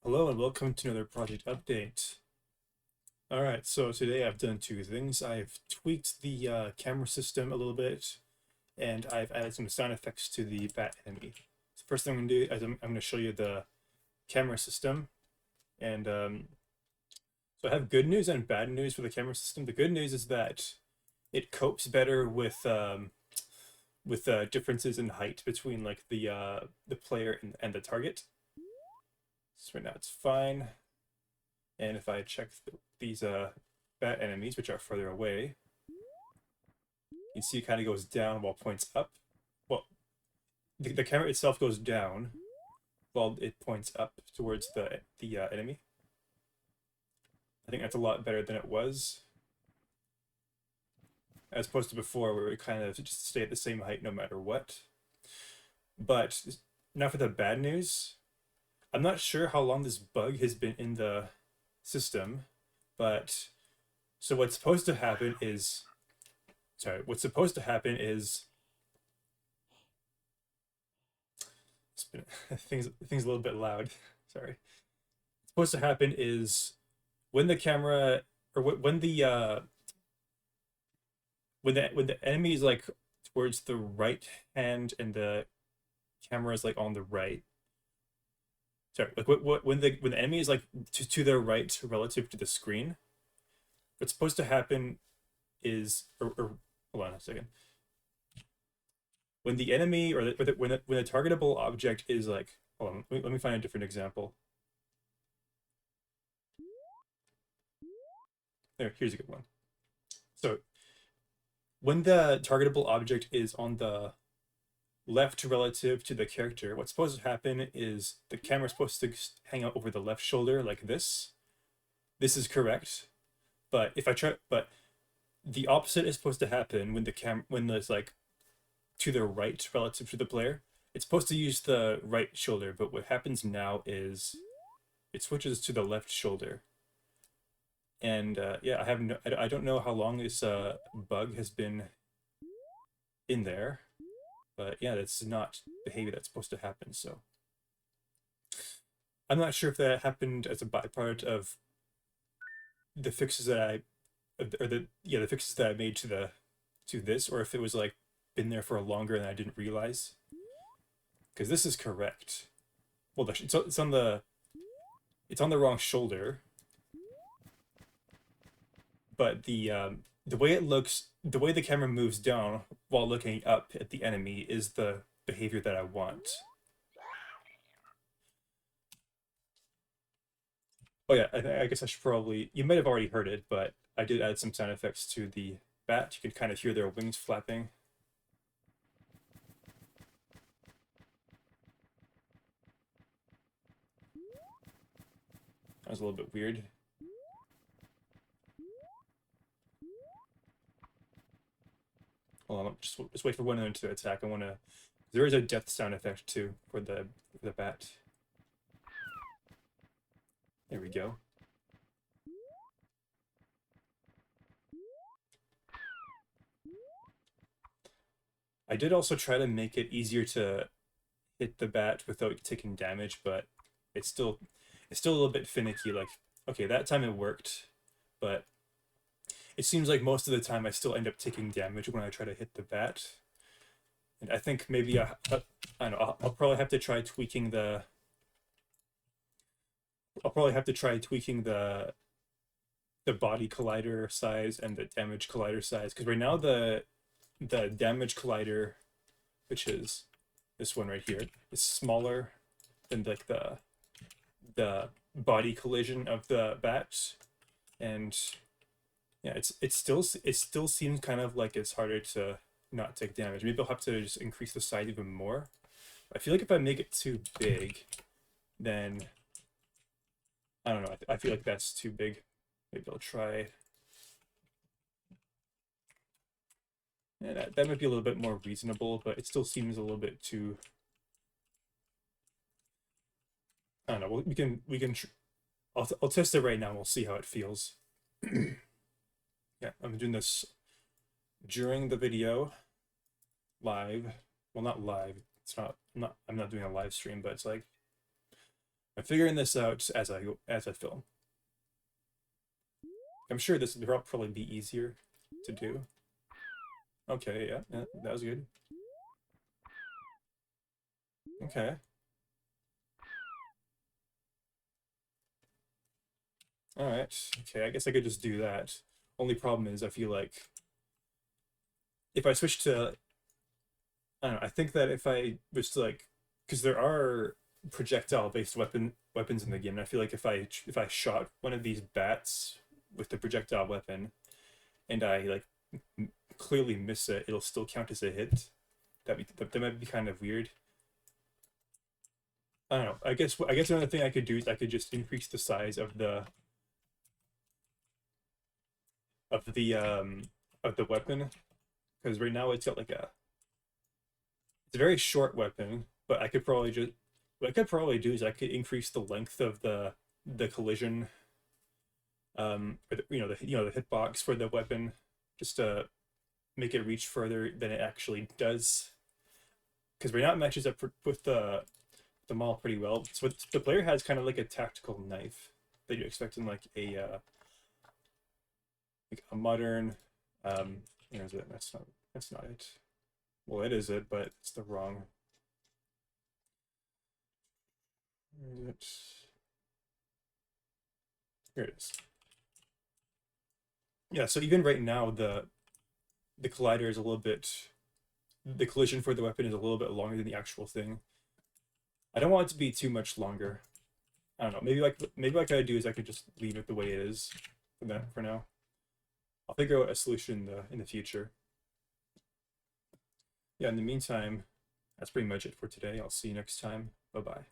Hello and welcome to another project update. Alright, so today I've done two things. I've tweaked the camera system a little bit, and I've added some sound effects to the bat enemy. So first thing I'm going to do is I'm going to show you the camera system. And so I have good news and bad news for the camera system. The good news is that it copes better with differences in height between like the player and the target. So right now it's fine. And if I check these bat enemies, which are further away, you see it kind of goes down while points up. Well, the camera itself goes down while it points up towards the enemy. I think that's a lot better than it was, as opposed to before where it kind of just stay at the same height no matter what. But now for the bad news. I'm not sure how long this bug has been in the system, but so what's supposed to happen is what's supposed to happen is things a little bit loud. Sorry. What's supposed to happen is when the camera or when the enemy is like towards the right hand and the camera is like on the right. Sorry, like when the enemy is like to their right relative to the screen, what's supposed to happen is or hold on a second. When the enemy when the targetable object is like hold on, let me find a different example. Here's a good one. So when the targetable object is on the left relative to the character, what's supposed to happen is the camera's supposed to hang out over the left shoulder like this. This is correct. But the opposite is supposed to happen when when there's like to the right relative to the player. It's supposed to use the right shoulder, but what happens now is it switches to the left shoulder. And yeah, I don't know how long this bug has been in there, but yeah, that's not behavior that's supposed to happen. So I'm not sure if that happened as a byproduct of the fixes that I or the fixes that I made to this, or if it was like been there for longer and I didn't realize. Because this is correct. Well, it's on the wrong shoulder, but the way it looks, the way the camera moves down while looking up at the enemy is the behavior that I want. Oh yeah, I guess I should probably. You might have already heard it, but I did add some sound effects to the bat. You can kind of hear their wings flapping. That was a little bit weird. Hold on, just wait for one of them to attack. I want to. There is a death sound effect too for the bat. There we go. I did also try to make it easier to hit the bat without taking damage, but it's still it's still a little bit finicky. Like, okay, that time it worked, but it seems like most of the time I still end up taking damage when I try to hit the bat. And I think maybe I don't know. I'll probably have to try tweaking the. I'll probably have to try tweaking the body collider size and the damage collider size because right now the damage collider, which is this one right here, is smaller than like the body collision of the bats, and yeah, it still seems kind of like it's harder to not take damage. Maybe I'll have to just increase the size even more. I feel like if I make it too big, then I don't know. I feel like that's too big. Maybe I'll try. Yeah, that might be a little bit more reasonable, but it still seems a little bit too. I don't know. I'll test it right now. And we'll see how it feels. Yeah, I'm doing this during the video, live. Well, not live. It's not. I'm not doing a live stream, but it's like I'm figuring this out as I film. I'm sure this will probably be easier to do. Okay, yeah, that was good. Okay. All right. Okay, I guess I could just do that. Only problem is I feel like if I switch to, I don't know, I think that if I was to like, because there are projectile-based weapons in the game, and I feel like if I shot one of these bats with the projectile weapon and I like clearly miss it, it'll still count as a hit. That might be kind of weird. I don't know. I guess another thing I could do is I could just increase the size of the of the weapon, because right now it's got like it's a very short weapon, but I could probably just what I could probably do is I could increase the length of the collision, or the hitbox for the weapon, just to make it reach further than it actually does. Because right now it matches up with the Maul pretty well. So the player has kind of like a tactical knife that you expect in like a modern, where is it? That's not it. Well, it is it, but it's the wrong. Where is it? Here it is. Yeah, so even right now the collider is a little bit the collision for the weapon is a little bit longer than the actual thing. I don't want it to be too much longer. I don't know. Maybe what I could do is I could just leave it the way it is for now. I'll figure out a solution in the future. Yeah, in the meantime, that's pretty much it for today. I'll see you next time. Bye bye.